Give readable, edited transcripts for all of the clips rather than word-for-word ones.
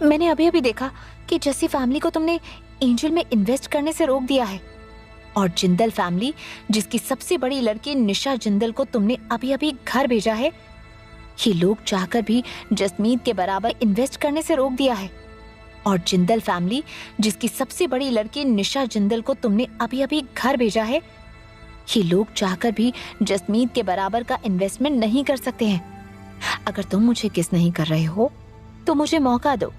मैंने अभी अभी देखा कि जस्सी फैमिली को तुमने एंजल में इन्वेस्ट करने से रोक दिया है, और जिंदल फैमिली जिसकी सबसे बड़ी लड़की निशा जिंदल को तुमने अभी अभी घर भेजा है, ये लोग चाहकर भी जसमीत के बराबर इन्वेस्ट करने से रोक दिया है। और जिंदल फैमिली जिसकी सबसे बड़ी लड़की निशा जिंदल को तुमने अभी अभी घर भेजा है, ये लोग चाहकर भी जसमीत के बराबर का इन्वेस्टमेंट नहीं कर सकते हैं। अगर तुम मुझे किस नहीं कर रहे हो तो मुझे मौका दो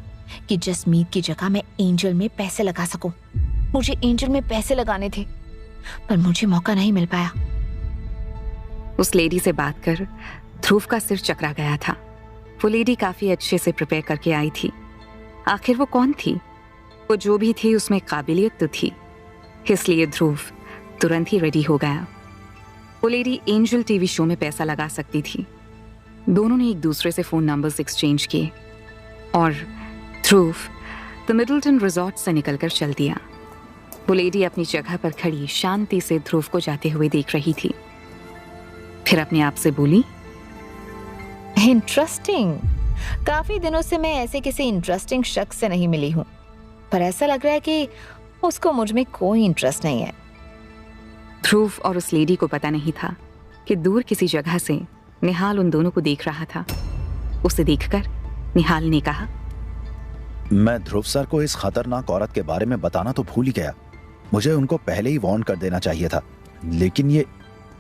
कि जसमीत की जगह मैं एंजल में पैसे लगा सकूं। मुझे एंजल में पैसे लगाने थे, पर मुझे मौका नहीं मिल पाया। उस लेडी से बात कर ध्रुव का सिर चकरा गया था। वो लेडी काफी अच्छे से प्रिपेयर करके आई थी। आखिर वो कौन थी? वो जो भी थी उसमें काबिलियत तो थी, इसलिए ध्रुव तुरंत ही रेडी हो गया। वो लेडी एंजल टीवी शो में पैसा लगा सकती थी। दोनों ने एक दूसरे से फोन नंबर्स एक्सचेंज किए और ध्रुव द मिडलटन रिजॉर्ट से निकलकर चल दिया। वो लेडी अपनी जगह पर खड़ी शांति से ध्रुव को जाते हुए देख रही थी। फिर अपने आप से बोली, इंटरेस्टिंग। काफी दिनों से मैं ऐसे किसी इंटरेस्टिंग शख्स से नहीं मिली हूँ, पर ऐसा लग रहा है कि उसको मुझ में कोई इंटरेस्ट नहीं है। ध्रुव और उस लेडी को पता नहीं था कि दूर किसी जगह से निहाल उन दोनों को देख रहा था। उसे देखकर निहाल ने कहा, मैं ध्रुव सर को इस खतरनाक औरत के बारे में बताना तो भूल ही गया। मुझे उनको पहले ही वार्न कर देना चाहिए था। लेकिन ये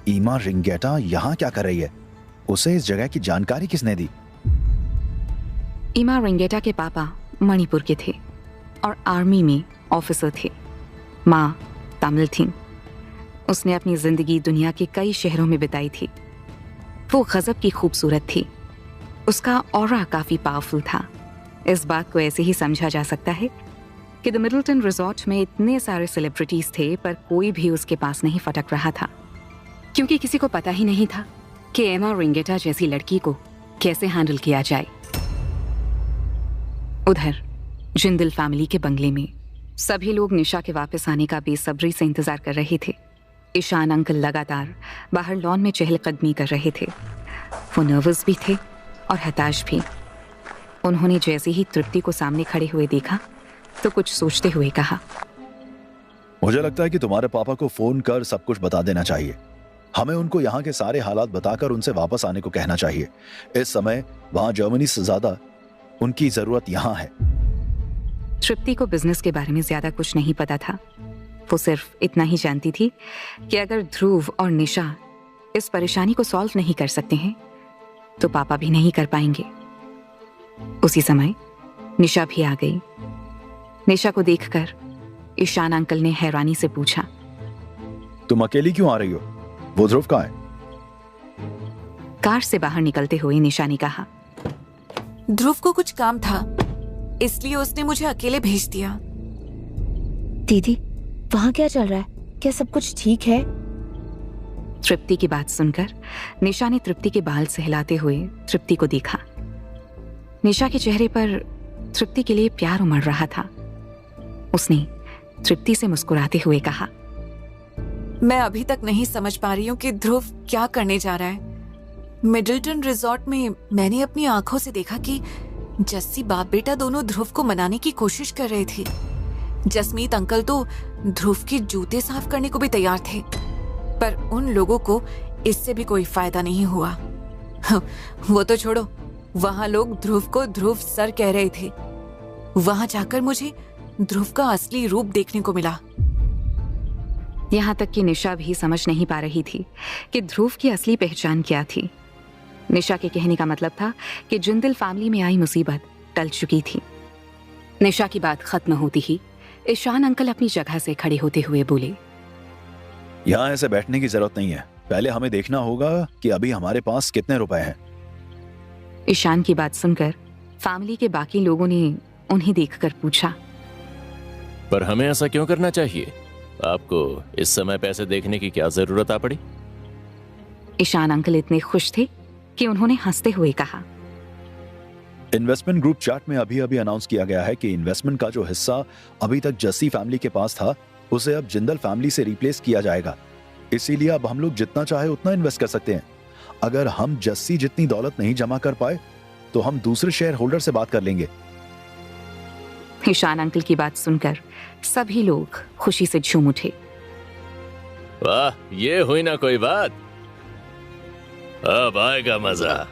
ईमा रिंगेटा यहाँ क्या कर रही है? उसे इस जगह की जानकारी किसने दी? ईमा रिंगेटा के पापा मणिपुर के थे और आर्मी में ऑफिसर थे। माँ तमिल थीं। उसने अपनी जिंदगी दुनिया के कई शहरों में बिताई थी। वो गजब की खूबसूरत थी। उसका ऑरा काफी पावरफुल था। इस बात को ऐसे ही समझा जा सकता है कि द मिडलटन रिजॉर्ट में इतने सारे सेलिब्रिटीज थे, पर कोई भी उसके पास नहीं फटक रहा था, क्योंकि किसी को पता ही नहीं था कि एमा रिंगेटा जैसी लड़की को कैसे हैंडल किया जाए। उधर जिंदल फैमिली के बंगले में सभी लोग निशा के वापस आने का बेसब्री से इंतजार कर रहे थे। ईशान अंकल लगातार बाहर लॉन में चहलकदमी कर रहे थे। वो नर्वस भी थे और हताश भी। उन्होंने जैसे ही तृप्ति को सामने खड़े हुए देखा तो कुछ सोचते हुए कहा, मुझे लगता है कि तुम्हारे पापा को फोन कर सब कुछ बता देना चाहिए। हमें उनको यहाँ के सारे हालात बताकर उनसे वापस आने को कहना चाहिए। इस समय वहां जर्मनी से ज्यादा उनकी जरूरत यहाँ है। तृप्ति को बिजनेस के बारे में ज्यादा कुछ नहीं पता था। वो सिर्फ इतना ही जानती थी कि अगर ध्रुव और निशा इस परेशानी को सॉल्व नहीं कर सकते हैं तो पापा भी नहीं कर पाएंगे। उसी समय निशा भी आ गई। निशा को देखकर ईशान अंकल ने हैरानी से पूछा, तुम अकेली क्यों आ रही हो? वो ध्रुव कहाँ है? कार से बाहर निकलते हुए निशा ने कहा, ध्रुव को कुछ काम था, इसलिए उसने मुझे अकेले भेज दिया। दीदी, वहाँ क्या चल रहा है? क्या सब कुछ ठीक है? तृप्ति की बात सुनकर निशा ने तृप्ति के बाल सहलाते हुए तृप्ति को देखा। निशा के चेहरे पर तृप्ति के लिए प्यार उमड़ रहा था। उसने तृप्ति से मुस्कुराते हुए कहा, मैं अभी तक नहीं समझ पा रही हूँ कि ध्रुव क्या करने जा रहा है। मिडलटन रिजॉर्ट में मैंने अपनी आंखों से देखा कि जस्सी बाप बेटा दोनों ध्रुव को मनाने की कोशिश कर रहे थे। जसमीत अंकल तो ध्रुव के जूते साफ करने को भी तैयार थे, पर उन लोगों को इससे भी कोई फायदा नहीं हुआ। वो तो छोड़ो, वहां लोग ध्रुव को ध्रुव सर कह रहे थे। वहां जाकर मुझे ध्रुव का असली रूप देखने को मिला। यहाँ तक कि निशा भी समझ नहीं पा रही थी कि ध्रुव की असली पहचान क्या थी। निशा के कहने का मतलब था कि जिंदल फैमिली में आई मुसीबत टल चुकी थी। निशा की बात खत्म होती ही ईशान अंकल अपनी जगह से खड़े होते हुए बोले, यहाँ ऐसे बैठने की जरूरत नहीं है। पहले हमें देखना होगा कि अभी हमारे पास कितने रुपए हैं। ईशान की बात सुनकर फैमिली के बाकी लोगों ने उन्हें देखकर पूछा, पर हमें ऐसा क्यों करना चाहिए? आपको इस समय पैसे देखने की क्या जरूरत आ पड़ी? ईशान अंकल इतने खुश थे कि उन्होंने हंसते हुए कहा, इन्वेस्टमेंट ग्रुप चैट में अभी अभी अनाउंस किया गया है कि इन्वेस्टमेंट का जो हिस्सा अभी तक जस्सी फैमिली के पास था उसे अब जिंदल फैमिली से रिप्लेस किया जाएगा। इसीलिए अब हम लोग जितना चाहे उतना इन्वेस्ट कर सकते हैं। अगर हम जस्सी जितनी दौलत नहीं जमा कर पाए तो हम दूसरे शेयर होल्डर से बात कर लेंगे। ईशान अंकल की बात सुनकर सभी लोग खुशी से झूम उठे। वाह, ये हुई ना कोई बात। अब आएगा मजा।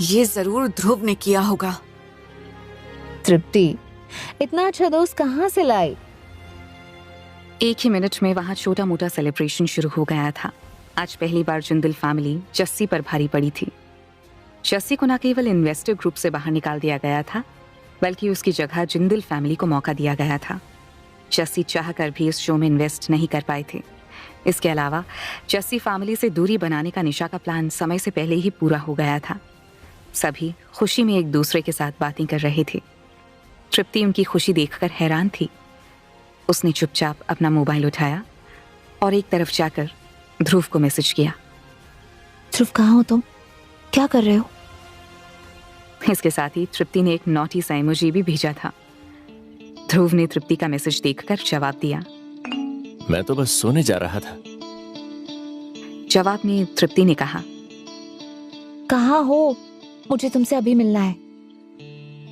ये जरूर ध्रुव ने किया होगा। तृप्ति, इतना अच्छा दोस्त कहाँ से लाई? एक ही मिनट में वहां छोटा मोटा सेलिब्रेशन शुरू हो गया था। आज पहली बार जिंदल फैमिली जस्सी पर भारी पड़ी थी। जस्सी को न केवल इन्वेस्टर ग्रुप से बाहर निकाल दिया गया था, बल्कि उसकी जगह जिंदल फैमिली को मौका दिया गया था। जस्सी चाहकर भी इस शो में इन्वेस्ट नहीं कर पाए थे। इसके अलावा जस्सी फैमिली से दूरी बनाने का निशा का प्लान समय से पहले ही पूरा हो गया था। सभी खुशी में एक दूसरे के साथ बातें कर रहे थे। तृप्ति उनकी खुशी देखकर हैरान थी। उसने चुपचाप अपना मोबाइल उठाया और एक तरफ जाकर ध्रुव को मैसेज किया। ध्रुव, कहाँ हो तुम? क्या कर रहे हो? इसके साथ ही तृप्ति ने एक नॉटी सा इमोजी भी भेजा था। ध्रुव ने तृप्ति का मैसेज देखकर जवाब दिया। मैं तो बस सोने जा रहा था। जवाब में तृप्ति ने कहा, कहाँ हो? मुझे तुमसे अभी मिलना है।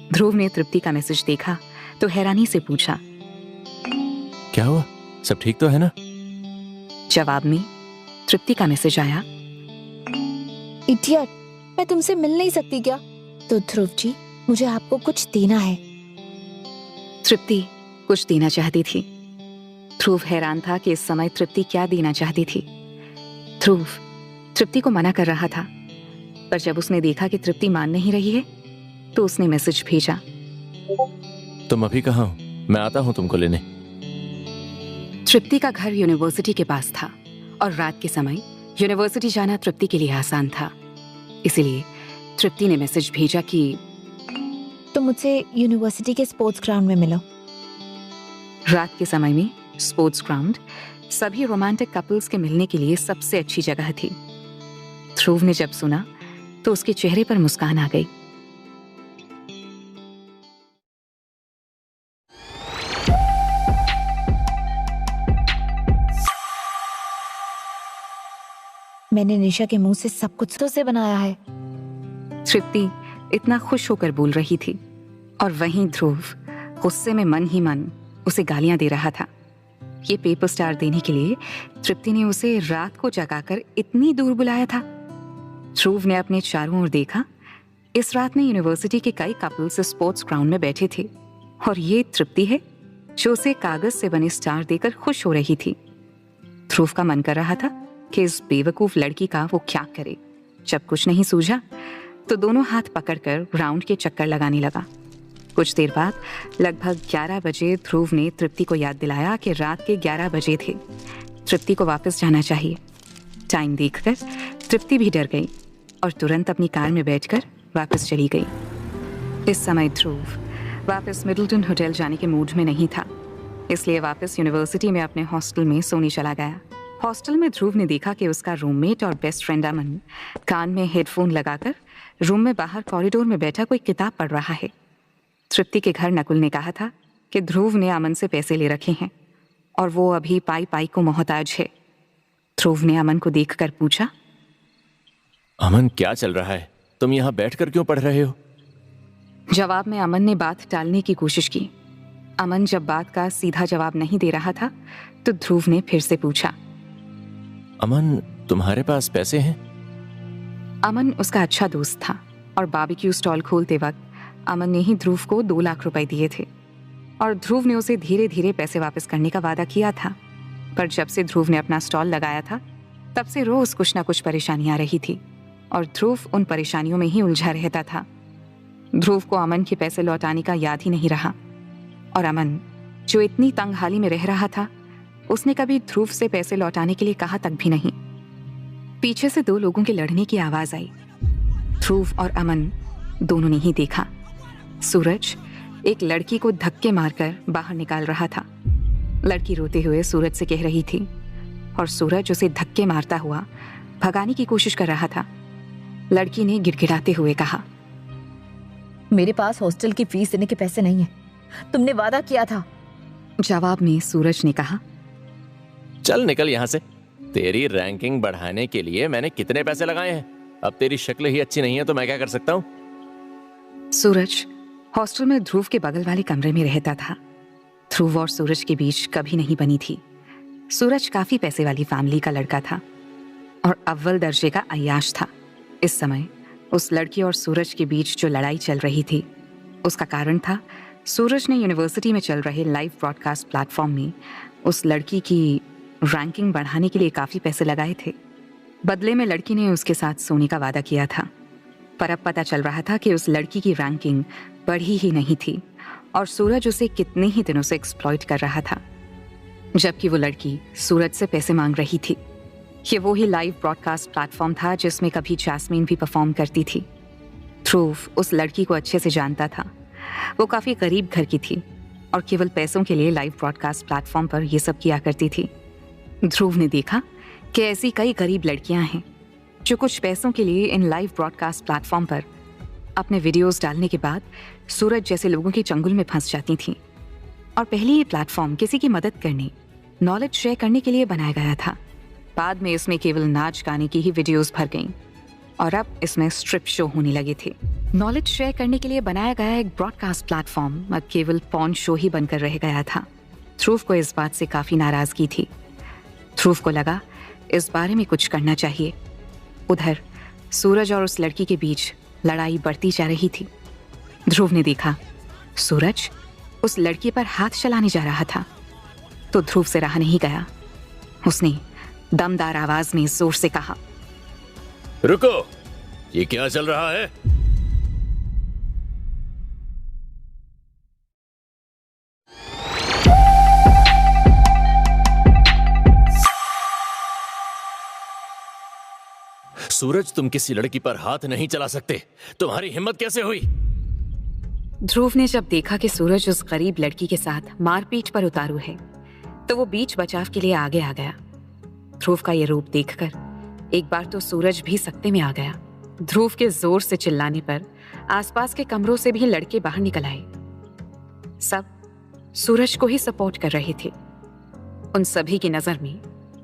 ध्रुव ने तृप्ति का मैसेज देखा तो हैरानी से पूछा, क्या हुआ? सब ठीक तो है ना? जवाब में तृप्ति का मैसेज आया, इडियट, मैं तुमसे मिल नहीं सकती क्या? तो ध्रुव जी, मुझे आपको कुछ देना है। तृप्ति कुछ देना चाहती थी। ध्रुव हैरान था कि इस समय तृप्ति क्या देना चाहती थी। ध्रुव तृप्ति को मना कर रहा था, पर जब उसने देखा कि तृप्ति मान नहीं रही है तो उसने मैसेज भेजा, तुम अभी कहाँ हो? मैं आता हूँ तुमको लेने। तृप्ति का घर यूनिवर्सिटी के पास था और रात के समय यूनिवर्सिटी जाना तृप्ति के लिए आसान था। इसीलिए तृप्ति ने मैसेज भेजा कि तुम मुझसे यूनिवर्सिटी के स्पोर्ट्स ग्राउंड में मिलो। रात के समय में स्पोर्ट्स ग्राउंड सभी रोमांटिक कपल्स के मिलने के लिए सबसे अच्छी जगह थी। ध्रुव ने जब सुना तो उसके चेहरे पर मुस्कान आ गई। मैंने निशा के मुंह से सब कुछ तो से बनाया है। तृप्ति इतना खुश होकर बोल रही थी और वहीं ध्रुव गुस्से में मन ही मन उसे गालियां दे रहा था। ये पेपर स्टार देने के लिए तृप्ति ने उसे रात को जगाकर इतनी दूर बुलाया था। ध्रुव ने अपने चारों ओर देखा। इस रात में यूनिवर्सिटी के कई कपल्स स्पोर्ट्स ग्राउंड में बैठे थे और ये तृप्ति है जो उसे कागज से बने स्टार देकर खुश हो रही थी। ध्रुव का मन कर रहा था कि इस बेवकूफ लड़की का वो क्या करे। जब कुछ नहीं सूझा तो दोनों हाथ पकड़कर ग्राउंड के चक्कर लगाने लगा। कुछ देर बाद लगभग 11 बजे ध्रुव ने तृप्ति को याद दिलाया कि रात के 11 बजे थे। तृप्ति को वापस जाना चाहिए। टाइम देखकर तृप्ति भी डर गई और तुरंत अपनी कार में बैठकर वापस चली गई। इस समय ध्रुव वापस मिडलटन होटल जाने के मूड में नहीं था, इसलिए वापस यूनिवर्सिटी में अपने हॉस्टल में सोने चला गया। हॉस्टल में ध्रुव ने देखा कि उसका रूममेट और बेस्ट फ्रेंड अमन कान में हेडफोन लगाकर रूम में बाहर कॉरिडोर में बैठा कोई किताब पढ़ रहा है। तृप्ति के घर नकुल ने कहा था कि ध्रुव ने अमन से पैसे ले रखे हैं और वो अभी पाई पाई को मोहताज है। ध्रुव ने अमन को देखकर पूछा, अमन क्या चल रहा है? तुम यहाँ बैठकर क्यों पढ़ रहे हो? जवाब में अमन ने बात टालने की कोशिश की। अमन जब बात का सीधा जवाब नहीं दे रहा था तो ध्रुव ने फिर से पूछा, अमन तुम्हारे पास पैसे हैं? अमन उसका अच्छा दोस्त था और बारबेक्यू स्टॉल खोलते वक्त अमन ने ही ध्रुव को 2 लाख रुपए दिए थे और ध्रुव ने उसे धीरे धीरे पैसे वापस करने का वादा किया था। पर जब से ध्रुव ने अपना स्टॉल लगाया था तब से रोज कुछ ना कुछ परेशानी आ रही थी और ध्रुव उन परेशानियों में ही उलझा रहता था। ध्रुव को अमन के पैसे लौटाने का याद ही नहीं रहा और अमन जो इतनी तंगहाली में रह रहा था उसने कभी ध्रुव से पैसे लौटाने के लिए कहा तक भी नहीं। पीछे से 2 लोगों के लड़ने की आवाज आई। ध्रुव और अमन दोनों ने ही देखा। सूरज एक लड़की को धक्के मारकर बाहर निकाल रहा था। लड़की रोते हुए सूरज से कह रही थी और सूरज उसे धक्के मारता हुआ भगाने की कोशिश कर रहा था। लड़की ने गिड़गिड़ाते हुए कहा, मेरे पास हॉस्टल की फीस देने के पैसे नहीं है, तुमने वादा किया था। जवाब में सूरज ने कहा, चल निकल यहाँ से। तेरी रैंकिंग बढ़ाने के लिए मैंने कितने पैसे लगाए हैं। अब तेरी शक्ल ही अच्छी नहीं है तो मैं क्या कर सकता हूँ? सूरज हॉस्टल में ध्रुव के बगल वाले कमरे में रहता था। ध्रुव और सूरज के बीच कभी नहीं बनी थी। सूरज काफी पैसे वाली फैमिली का लड़का था और अव्वल दर्जे का अय्याश था। इस समय उस लड़की और सूरज के बीच जो लड़ाई चल रही थी, उसका कारण था सूरज ने यूनिवर्सिटी में चल रहे लाइव ब्रॉडकास्ट प्लेटफॉर्म में उस लड़की की रैंकिंग बढ़ाने के लिए काफी पैसे लगाए थे। बदले में लड़की ने उसके साथ सोने का वादा किया था, पर अब पता चल रहा था कि उस लड़की की रैंकिंग बढ़ी ही नहीं थी और सूरज उसे कितने ही दिनों से एक्सप्लॉइट कर रहा था। जबकि वो लड़की सूरज से पैसे मांग रही थी। ये वो ही लाइव ब्रॉडकास्ट प्लेटफॉर्म था जिसमें कभी जैस्मीन भी परफॉर्म करती थी। ध्रुव उस लड़की को अच्छे से जानता था। वो काफी गरीब घर की थी और केवल पैसों के लिए लाइव ब्रॉडकास्ट प्लेटफॉर्म पर ये सब किया करती थी। ध्रुव ने देखा कि ऐसी कई गरीब लड़कियां हैं जो कुछ पैसों के लिए इन लाइव ब्रॉडकास्ट प्लेटफॉर्म पर अपने वीडियोस डालने के बाद सूरज जैसे लोगों के चंगुल में फंस जाती थीं। और पहले ये प्लेटफॉर्म किसी की मदद करने, नॉलेज शेयर करने के लिए बनाया गया था। बाद में इसमें केवल नाच गाने की ही वीडियोस भर गईं और अब इसमें स्ट्रिप शो होने लगे थे। नॉलेज शेयर करने के लिए बनाया गया एक ब्रॉडकास्ट प्लेटफॉर्म अब केवल पॉर्न शो ही बनकर रह गया था। ध्रुव को इस बात से काफी नाराजगी थी। ध्रुव को लगा इस बारे में कुछ करना चाहिए। उधर सूरज और उस लड़की के बीच लड़ाई बढ़ती जा रही थी। ध्रुव ने देखा सूरज उस लड़की पर हाथ चलाने जा रहा था तो ध्रुव से रहा नहीं गया। उसने दमदार आवाज में जोर से कहा, रुको, ये क्या चल रहा है? सूरज, तुम किसी लड़की पर हाथ नहीं चला सकते। तुम्हारी हिम्मत कैसे हुई? ध्रुव ने जब देखा कि सूरज उस गरीब लड़की के साथ मारपीट पर उतारू है तो वो बीच बचाव के लिए आगे आ गया। ध्रुव का ये रूप देखकर एक बार तो सूरज भी सकते में आ गया। ध्रुव के जोर से चिल्लाने पर आसपास के कमरों से भी लड़के बाहर निकल आए। सब सूरज को ही सपोर्ट कर रहे थे। उन सभी की नजर में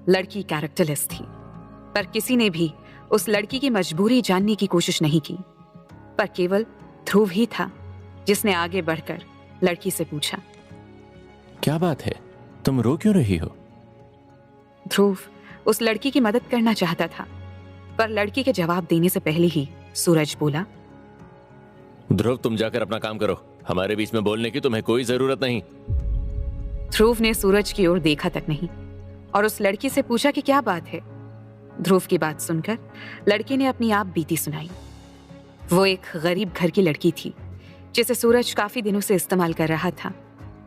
लड़की कैरेक्टरलेस थी, पर किसी ने भी उस लड़की की मजबूरी जानने की कोशिश नहीं की। पर केवल ध्रुव ही था जिसने आगे बढ़कर लड़की से पूछा, क्या बात है, तुम रो क्यों रही हो? ध्रुव उस लड़की की मदद करना चाहता था, पर लड़की के जवाब देने से पहले ही सूरज बोला, ध्रुव, तुम जाकर अपना काम करो। हमारे बीच में बोलने की तुम्हें कोई जरूरत नहीं। ध्रुव ने सूरज की ओर देखा तक नहीं और उस लड़की से पूछा कि क्या बात है। ध्रुव की बात सुनकर लड़की ने अपनी आप बीती सुनाई। वो एक गरीब घर की लड़की थी जिसे सूरज काफी दिनों से इस्तेमाल कर रहा था।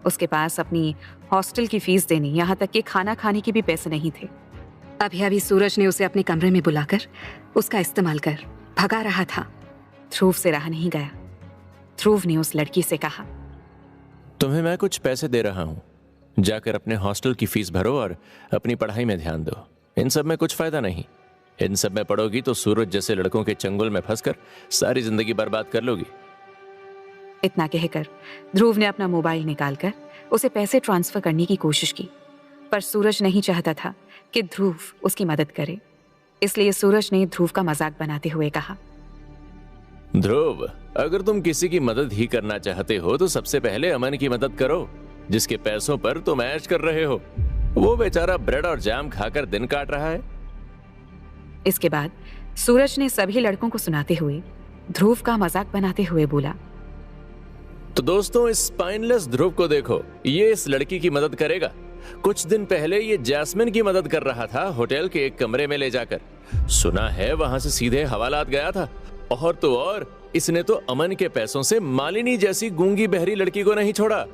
उसके पास अपनी हॉस्टल की फीस देने, यहाँ तक कि खाना खाने के भी पैसे नहीं थे। अभी सूरज ने उसे अपने कमरे में बुलाकर उसका इस्तेमाल कर भगा रहा था। ध्रुव से रहा नहीं गया। ध्रुव ने उस लड़की से कहा, तुम्हें मैं कुछ पैसे दे रहा हूं, जाकर अपने हॉस्टल की फीस भरो और अपनी पढ़ाई में ध्यान दो। इन सब में कुछ फायदा नहीं। इन सब में पढ़ोगी तो सूरज जैसे लड़कों के चंगुल में फंसकर सारी जिंदगी बर्बाद कर लोगी। इतना कहकर ध्रुव ने अपना मोबाइल निकालकर उसे पैसे ट्रांसफर करने की कोशिश की, पर सूरज नहीं चाहता था कि ध्रुव उसकी मदद करे। इसलिए सूरज ने ध्रुव का मजाक बनाते हुए कहा, ध्रुव, अगर तुम किसी की मदद ही करना चाहते हो तो सबसे पहले अमन की मदद करो, जिसके पैसों पर तुम ऐश कर रहे हो। वो बेचारा ब्रेड और जैम खाकर दिन काट रहा है। इसके बाद सूरज ने सभी लड़कों को सुनाते हुए ध्रुव का मजाक बनाते हुए बोला, तो दोस्तों, इस स्पाइनलेस ध्रुव को देखो, ये इस लड़की की मदद करेगा। कुछ दिन पहले ये जैस्मिन की मदद कर रहा था होटल के एक कमरे में ले जाकर। सुना है वहां से सीधे हवालात गया था। और तो और इसने तो अमन के पैसों से मालिनी जैसी गूंगी बहरी लड़की को नहीं छोड़ा,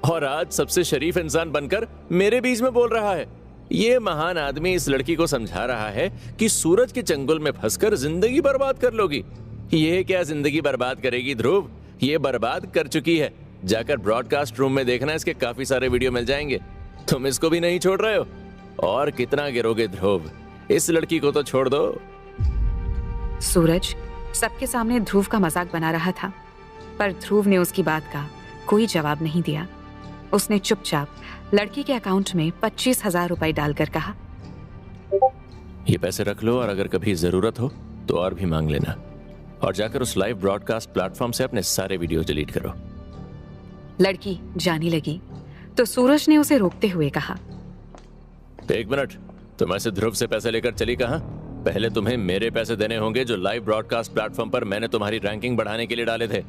और आज सबसे शरीफ इंसान बनकर मेरे बीच में बोल रहा है। ये महान आदमी इस लड़की को समझा रहा है कि सूरज के चंगुल में फंसकर जिंदगी बर्बाद कर लोगी। ये क्या जिंदगी बर्बाद करेगी ध्रुव, ये बर्बाद कर चुकी है। जाकर ब्रॉडकास्ट रूम में देखना, इसके काफी सारे वीडियो मिल जाएंगे। तुम इसको भी नहीं छोड़ रहे हो, और कितना गिरोगे ध्रुव, इस लड़की को तो छोड़ दो। सूरज सबके सामने ध्रुव का मजाक बना रहा था, पर ध्रुव ने उसकी बात का कोई जवाब नहीं दिया। उसने चुपचाप लड़की के अकाउंट में 25,000 रुपए डालकर कहा, ये पैसे रख लो और अगर कभी जरूरत हो तो और भी मांग लेना। और जाकर उस लाइव ब्रॉडकास्ट प्लेटफॉर्म से अपने सारे वीडियो डिलीट करो। लड़की जाने लगी तो सूरज ने उसे रोकते हुए कहा, एक मिनट, तुम ऐसे ध्रुव से पैसे लेकर चली कहाँ? पहले तुम्हें मेरे पैसे देने होंगे जो लाइव ब्रॉडकास्ट प्लेटफॉर्म पर मैंने तुम्हारी रैंकिंग बढ़ाने के लिए डाले थे।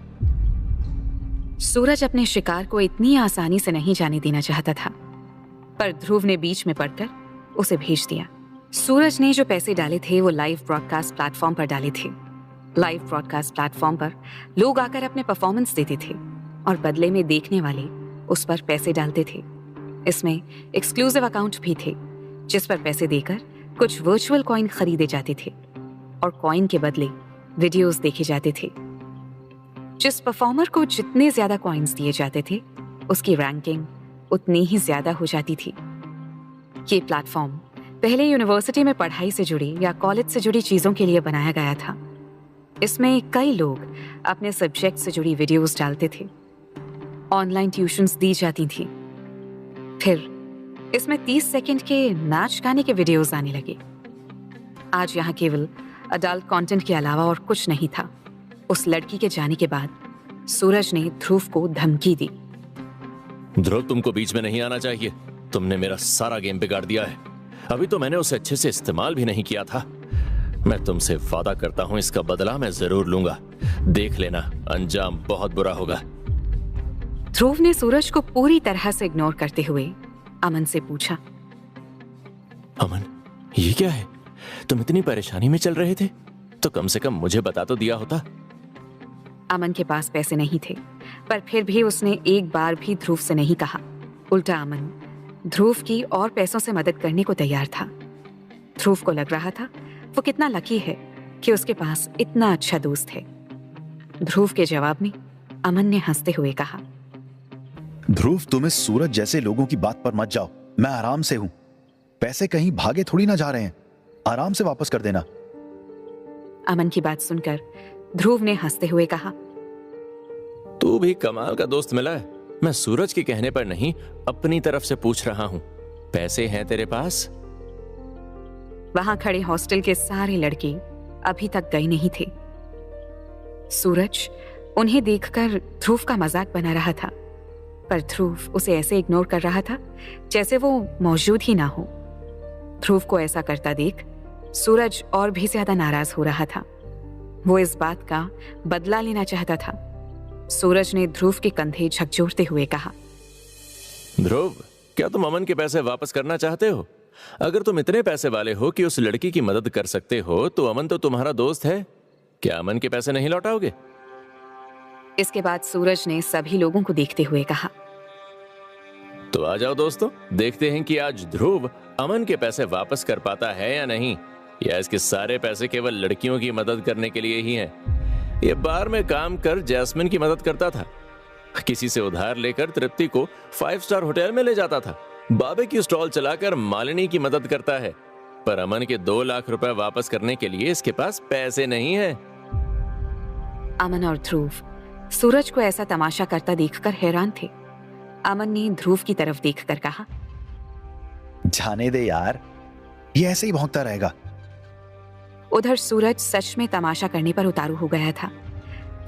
सूरज अपने शिकार को इतनी आसानी से नहीं जाने देना चाहता था, पर ध्रुव ने बीच में पड़कर उसे भेज दिया। सूरज ने जो पैसे डाले थे वो लाइव ब्रॉडकास्ट प्लेटफॉर्म पर डाले थे। लाइव ब्रॉडकास्ट प्लेटफॉर्म पर लोग आकर अपने परफॉर्मेंस देते थे और बदले में देखने वाले उस पर पैसे डालते थे। इसमें एक्सक्लूसिव अकाउंट भी थे जिस पर पैसे देकर कुछ वर्चुअल कॉइन खरीदे जाते थे और कॉइन के बदले वीडियोस देखे जाते थे। जिस परफॉर्मर को जितने ज्यादा कॉइन्स दिए जाते थे उसकी रैंकिंग उतनी ही ज्यादा हो जाती थी। ये प्लेटफॉर्म पहले यूनिवर्सिटी में पढ़ाई से जुड़ी या कॉलेज से जुड़ी चीजों के लिए बनाया गया था। इसमें कई लोग अपने सब्जेक्ट से जुड़ी वीडियोस डालते थे। ऑनलाइन ट्यूशंस दी जाती थी। फिर इसमें 30 सेकंड के नाच गाने के वीडियोस आने लगे। आज यहाँ केवल अडल्ट कंटेंट के अलावा और कुछ नहीं था। उस लड़की के जाने के बाद सूरज ने ध्रुव को धमकी दी। ध्रुव, तुमको बीच में नहीं आना चाहिए। तुमने मेरा सारा गेम बिगाड़ दिया है। अभी तो मैंने उसे अच्छे से इस्तेमाल भी नहीं किया था। मैं तुमसे वादा करता हूं, इसका बदला मैं जरूर लूंगा। देख लेना, अंजाम बहुत बुरा होगा। ध्रुव ने सूरज को पूरी तरह से इग्नोर करते हुए अमन से पूछा, अमन, ये क्या है? तुम इतनी परेशानी में चल रहे थे तो कम से कम मुझे बता तो दिया होता। अमन के पास पैसे नहीं थे, पर फिर भी उसने एक बार भी ध्रुव से नहीं कहा। उल्टा अमन ध्रुव की और पैसों से मदद करने को तैयार था। ध्रुव को लग रहा था वो कितना लकी है कि उसके पास इतना अच्छा दोस्त है। ध्रुव के जवाब में अमन ने हंसते हुए कहा, ध्रुव, तुम इस सूरज जैसे लोगों की बात पर मत जाओ। मैं आराम से हूं। पैसे कहीं भागे थोड़ी ना जा रहे हैं। आराम से वापस कर देना। अमन की बात सुनकर ध्रुव ने हंसते हुए कहा, तू भी कमाल का दोस्त मिला है। मैं सूरज के कहने पर नहीं, अपनी तरफ से पूछ रहा हूं। पैसे हैं तेरे पास? वहां खड़े हॉस्टल के सारे लड़के अभी तक गए नहीं थे। सूरज उन्हें देखकर ध्रुव का मजाक बना रहा था, पर ध्रुव उसे ऐसे इग्नोर कर रहा था जैसे वो मौजूद ही ना हो। ध्रुव को ऐसा करता देख सूरज और भी ज्यादा नाराज हो रहा था। वो इस बात का बदला लेना चाहता था। सूरज ने ध्रुव के कंधे झकझोरते हुए कहा, ध्रुव, क्या तुम अमन के पैसे वापस करना चाहते हो? अगर तुम इतने पैसे वाले हो कि उस लड़की की मदद कर सकते हो तो अमन तो तुम्हारा दोस्त है। क्या अमन के पैसे नहीं लौटाओगे? इसके बाद सूरज ने सभी लोगों को देखते हुए कहा, तो आ जाओ दोस्तों, देखते हैं कि आज ध्रुव अमन के पैसे वापस कर पाता है या नहीं, या इसके सारे पैसे केवल लड़कियों की मदद करने के लिए ही हैं। ये बार में काम कर जैस्मिन की मदद करता था। किसी से उधार लेकर तृप्ति को 5 स्टार होटल में ले जाता था। बाबे की स्टॉल चलाकर मालिनी की मदद करता है। पर अमन के 2 लाख रुपए वापस करने के लिए इसके पास पैसे नहीं है। अमन और ध्रुव सूरज को ऐसा तमाशा करता देखकर हैरान थे। अमन ने ध्रुव की तरफ देखकर कहा, जाने दे यार, ये ऐसे ही भौंकता रहेगा। उधर सूरज सच में तमाशा करने पर उतारू हो गया था।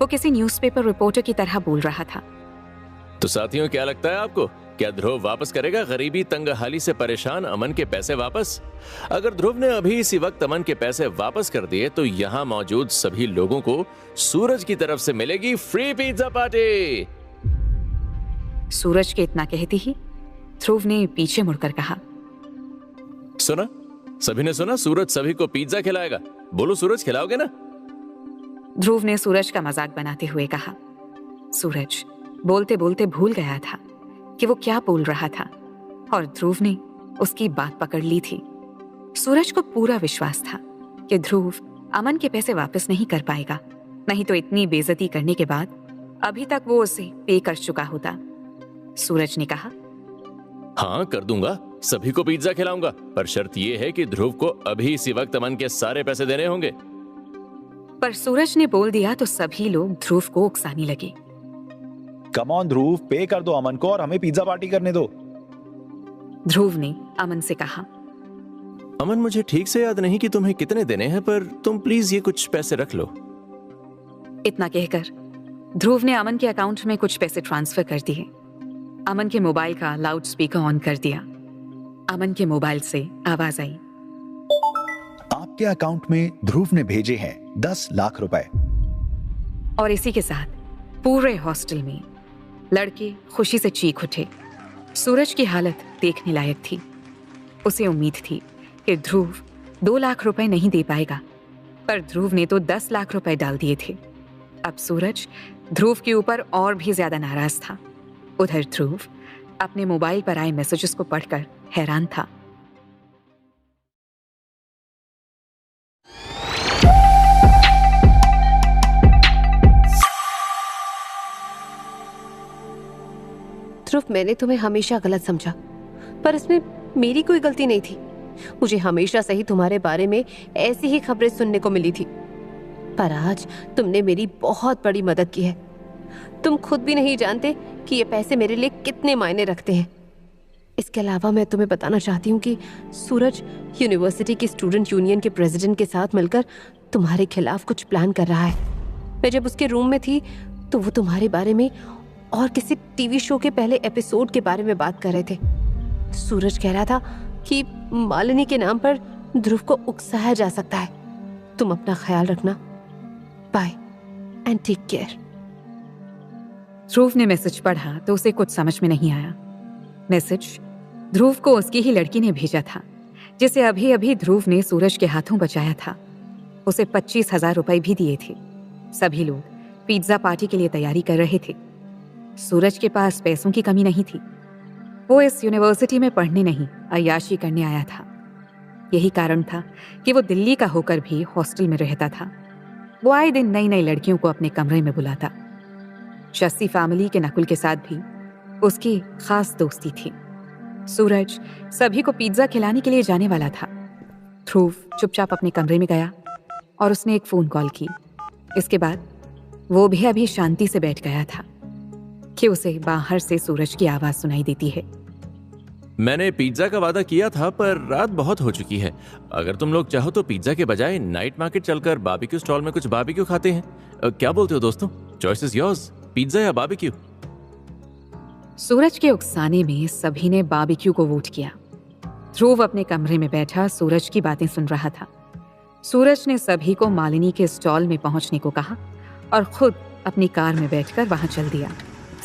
वो किसी न्यूज़पेपर रिपोर्टर की तरह बोल रहा था। तो साथियों, क्या लगता है आपको? क्या ध्रुव वापस करेगा गरीबी तंगहाली से परेशान अमन के पैसे वापस? अगर ध्रुव ने अभी इसी वक्त अमन के पैसे वापस कर दिए तो यहाँ मौजूद सभी लोगों को सूरज की तरफ से मिलेगी फ्री पिज्जा पार्टी। सूरज के इतना कहते ही ध्रुव ने पीछे मुड़कर कहा, सुना? सभी ने सुना? सूरज सभी को पिज्जा खिलाएगा। बोलो सूरज, खिलाओगे ना? ध्रुव ने सूरज का मजाक बनाते हुए कहा। सूरज बोलते बोलते भूल गया था कि वो क्या बोल रहा था और ध्रुव ने उसकी बात पकड़ ली थी। सूरज को पूरा विश्वास था कि ध्रुव अमन के पैसे वापस नहीं कर पाएगा, नहीं तो इतनी बेइज्जती करने के बाद अभी तक वो उसे पे कर चुका होता। सूरज ने कहा, हाँ कर दूंगा, सभी को पिज्जा खिलाऊंगा, पर शर्त यह है कि ध्रुव को अभी इसी वक्त अमन के सारे पैसे देने होंगे। पर सूरज ने बोल दिया तो सभी लोग ध्रुव को उकसाने लगे। कम ऑन ध्रुव, पे कर दो अमन को और हमें पिज्जा पार्टी करने दो। ध्रुव ने अमन से कहा, अमन, मुझे ठीक से याद नहीं कि तुम्हें कितने देने हैं, पर तुम प्लीज ये कुछ पैसे रख लो। इतना कहकर ध्रुव ने अमन के अकाउंट में कुछ पैसे ट्रांसफर कर दिए। अमन के मोबाइल का लाउड स्पीकर ऑन कर दिया। अमन के मोबाइल से आवाज आई, आपके अकाउंट में ध्रुव ने भेजे हैं 10 लाख रुपए। और इसी के साथ पूरे हॉस्टल में लड़के खुशी से चीख उठे। सूरज की हालत देखने लायक थी। उसे उम्मीद थी कि ध्रुव 2 लाख रुपए नहीं दे पाएगा, पर ध्रुव ने तो 10 लाख रुपए डाल दिए थे। अब सूरज ध्रुव के ऊपर और भी ज्यादा नाराज था। उधर ध्रुव अपने मोबाइल पर आए मैसेजेस को पढ़कर हैरान था। ध्रुव, मैंने तुम्हें हमेशा गलत समझा, पर इसमें मेरी कोई गलती नहीं थी। मुझे हमेशा से ही तुम्हारे बारे में ऐसी ही खबरें सुनने को मिली थी, पर आज तुमने मेरी बहुत बड़ी मदद की है। तुम खुद भी नहीं जानते कि ये पैसे मेरे लिए कितने मायने रखते हैं। इसके अलावा मैं तुम्हें बताना चाहती हूँ कि सूरज यूनिवर्सिटी की स्टूडेंट यूनियन के प्रेसिडेंट के साथ मिलकर तुम्हारे खिलाफ कुछ प्लान कर रहा है। मैं जब उसके रूम में थी तो वो तुम्हारे बारे में और किसी टीवी शो के पहले एपिसोड के बारे में बात कर रहे थे। सूरज कह रहा था कि मालिनी के नाम पर ध्रुव को उकसाया जा सकता है। तुम अपना ख्याल रखना। Bye and take care. Dhruv ने मैसेज पढ़ा तो उसे कुछ समझ में नहीं आया। मैसेज ध्रुव को उसकी ही लड़की ने भेजा था, जिसे अभी अभी ध्रुव ने सूरज के हाथों बचाया था। उसे 25,000 रुपए भी दिए थे। सभी लोग पिज्जा पार्टी के लिए तैयारी कर रहे थे। सूरज के पास पैसों की कमी नहीं थी। वो इस यूनिवर्सिटी में पढ़ने नहीं, अय्याशी करने आया था। यही कारण था कि वो दिल्ली का होकर भी हॉस्टल में रहता था। वो आए दिन नई नई लड़कियों को अपने कमरे में बुलाता। जस्सी फैमिली के नकुल के साथ भी उसकी खास दोस्ती थी। सूरज सभी को पिज्जा खिलाने के लिए जाने वाला था। ध्रुव चुपचाप अपने कमरे में गया और उसने एक फोन कॉल की। इसके बाद वो भी अभी शांति से बैठ गया था कि उसे बाहर से सूरज की आवाज सुनाई देती है। मैंने पिज्जा का वादा किया था, पर रात बहुत हो चुकी है। अगर तुम लोग चाहो तो पिज्जा के बजाय नाइट मार्केट चलकर बारबेक्यू स्टॉल में कुछ बारबेक्यू खाते हैं। क्या बोलते हो दोस्तों? चॉइस इज योर्स, पिज्जा या बारबेक्यू। सूरज के उकसाने में सभी ने बारबेक्यू को वोट किया। ध्रुव अपने कमरे में बैठा सूरज की बातें सुन रहा था। सूरज ने सभी को मालिनी के स्टॉल में पहुंचने को कहा और खुद अपनी कार में बैठकर वहां चल दिया।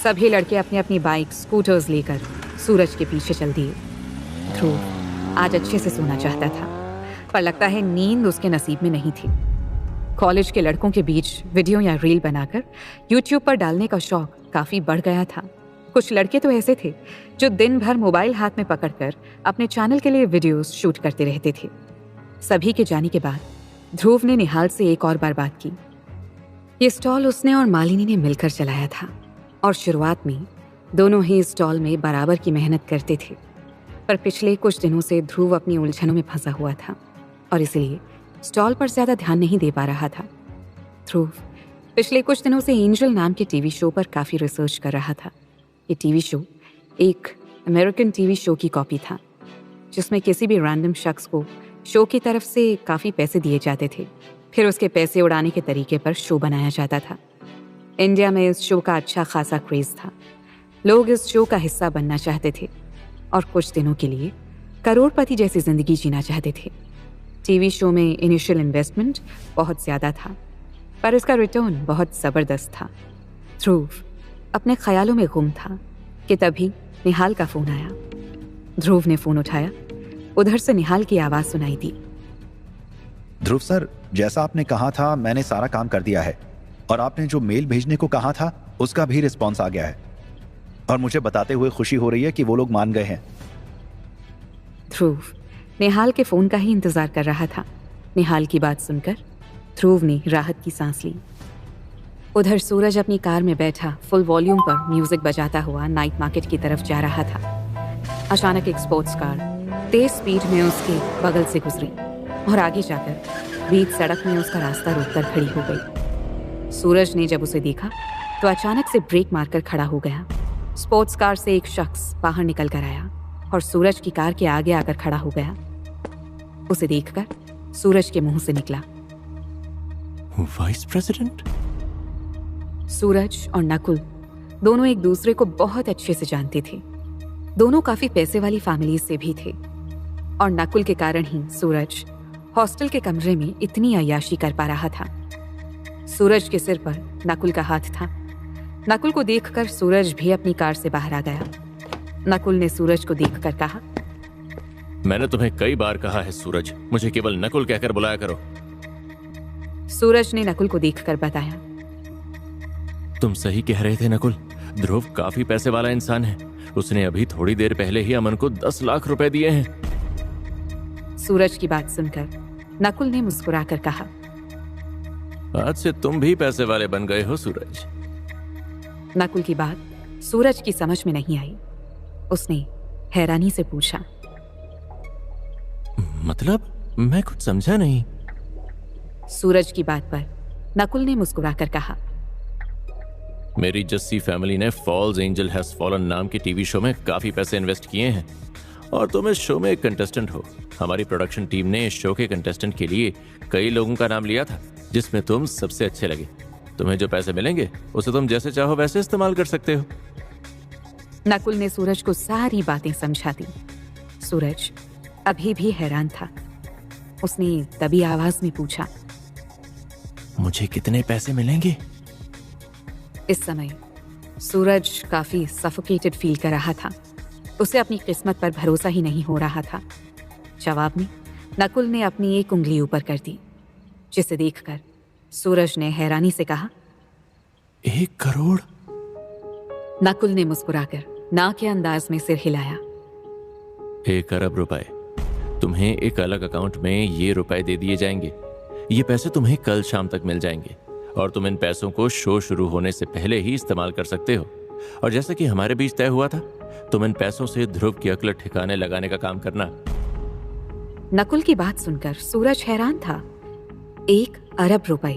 सभी लड़के अपनी अपनी बाइक, स्कूटर्स लेकर सूरज के पीछे चल दिए। ध्रुव आज अच्छे से सोना चाहता था, पर लगता है नींद उसके नसीब में नहीं थी। कॉलेज के लड़कों के बीच वीडियो या रील बनाकर यूट्यूब पर डालने का शौक काफी बढ़ गया था। कुछ लड़के तो ऐसे थे जो दिन भर मोबाइल हाथ में पकड़कर अपने चैनल के लिए वीडियोस शूट करते रहते थे। सभी के जाने के बाद ध्रुव ने निहाल से एक और बार बात की। ये स्टॉल उसने और मालिनी ने मिलकर चलाया था और शुरुआत में दोनों ही स्टॉल में बराबर की मेहनत करते थे, पर पिछले कुछ दिनों से ध्रुव अपनी उलझनों में फंसा हुआ था और इसलिए स्टॉल पर ज्यादा ध्यान नहीं दे पा रहा था। ध्रुव पिछले कुछ दिनों से एंजल नाम के टीवी शो पर काफी रिसर्च कर रहा था। ये टीवी शो एक अमेरिकन टीवी शो की कॉपी था, जिसमें किसी भी रैंडम शख्स को शो की तरफ से काफी पैसे दिए जाते थे। फिर उसके पैसे उड़ाने के तरीके पर शो बनाया जाता था। इंडिया में इस शो का अच्छा खासा क्रेज था। लोग इस शो का हिस्सा बनना चाहते थे और कुछ दिनों के लिए करोड़पति जैसी जिंदगी जीना चाहते थे। टीवी शो में इनिशियल इन्वेस्टमेंट बहुत ज्यादा था, पर इसका रिटर्न बहुत जबरदस्त था। ध्रुव अपने ख्यालों में गुम था कि तभी निहाल का फोन आया। ध्रुव ने फोन उठाया। उधर से निहाल की आवाज सुनाई दी। ध्रुव सर, जैसा आपने कहा था मैंने सारा काम कर दिया है और आपने जो मेल भेजने को कहा था उसका भी रिस्पॉन्स आ गया है और मुझे बताते हुए खुशी हो रही है कि वो लोग मान गए हैं। ध्रुव निहाल के फोन का ही इंतजार कर रहा था। निहाल की बात सुनकर ध्रुव ने राहत की सांस ली। उधर सूरज अपनी कार में बैठा फुल वॉल्यूम पर म्यूजिक बजाता हुआ नाइट मार्केट की तरफ जा रहा था। अचानक एक स्पोर्ट्स कार तेज स्पीड में उसके बगल से गुजरी और आगे जाकर बीच सड़क में उसका रास्ता रोककर खड़ी हो गई। सूरज ने जब उसे देखा तो अचानक से ब्रेक मारकर खड़ा हो गया। स्पोर्ट्स कार से एक शख्स बाहर निकल कर आया और सूरज की कार के आगे आकर खड़ा हो गया। उसे देखकर सूरज के मुंह से निकला, वाइस प्रेसिडेंट? सूरज और नकुल दोनों एक दूसरे को बहुत अच्छे से जानते थे। दोनों काफी पैसे वाली फैमिली से भी थे और नकुल के कारण ही सूरज हॉस्टल के कमरे में इतनी अय्याशी कर पा रहा था। सूरज के सिर पर नकुल का हाथ था। नकुल को देखकर सूरज भी अपनी कार से बाहर आ गया। नकुल ने सूरज को देखकर कहा, मैंने तुम्हें कई बार कहा है सूरज, मुझे केवल नकुल कहकर बुलाया करो। सूरज ने नकुल को देखकर बताया, तुम सही कह रहे थे नकुल, ध्रुव काफी पैसे वाला इंसान है। उसने अभी थोड़ी देर पहले ही अमन को 10 लाख रुपए दिए हैं। सूरज की बात सुनकर नकुल ने मुस्कुराकर कहा, आज से तुम भी पैसे वाले बन गए हो सूरज। नकुल की बात सूरज की समझ में नहीं आई। उसने हैरानी से पूछा, मतलब मैं कुछ समझा नहीं। सूरज की बात पर नकुल ने मुस्कुराकर कहा, मेरी जस्सी फैमिली ने फॉल्स एंजल हैज फॉलन नाम के टीवी शो में काफी पैसे इन्वेस्ट किए हैं और तुम इस शो में एक कंटेस्टेंट हो। हमारी प्रोडक्शन टीम ने इस शो के कंटेस्टेंट के लिए कई लोगों का नाम लिया था जिसमें तुम सबसे अच्छे लगे। तुम्हें जो पैसे मिलेंगे उसे तुम जैसे चाहो वैसे इस्तेमाल कर सकते हो। नकुल ने सूरज को सारी बातें समझा दी। सूरज अभी भी हैरान था। उसने दबी आवाज में पूछा, मुझे कितने पैसे मिलेंगे? इस समय सूरज काफी सफोकेटेड फील कर रहा था। उसे अपनी किस्मत पर भरोसा ही नहीं हो रहा था। जवाब में नकुल ने अपनी एक उंगली ऊपर कर दी, जिसे देखकर सूरज ने हैरानी से कहा, 1 करोड़? नकुल ने मुस्कुराकर ना के अंदाज में सिर हिलाया। 1 अरब रुपए। तुम्हें एक अलग अकाउंट में ये रुपए दे दिए जाएंगे। ये पैसे तुम्हें कल शाम तक मिल जाएंगे और तुम इन पैसों को शो शुरू होने से पहले ही इस्तेमाल कर सकते हो। और जैसा कि हमारे बीच तय हुआ था, तुम इन पैसों से ध्रुव की अक्ल ठिकाने लगाने का काम करना। नकुल की बात सुनकर सूरज हैरान था। 1 अरब रुपए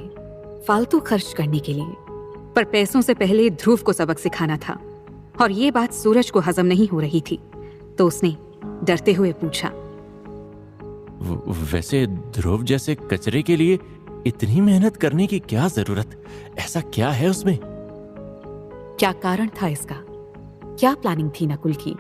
फालतू खर्च करने के लिए, पर पैसों से पहले ध्रुव को सबक सिखाना था और ये बात सूरज को हजम नहीं हो रही थी। तो उसने डरते हुए पूछा, वैसे ध्रुव जैसे कचरे के लिए इतनी मेहनत करने की क्या जरूरत? ऐसा क्या है उसमें? क्या कारण था इसका? क्या प्लानिंग थी नकुल की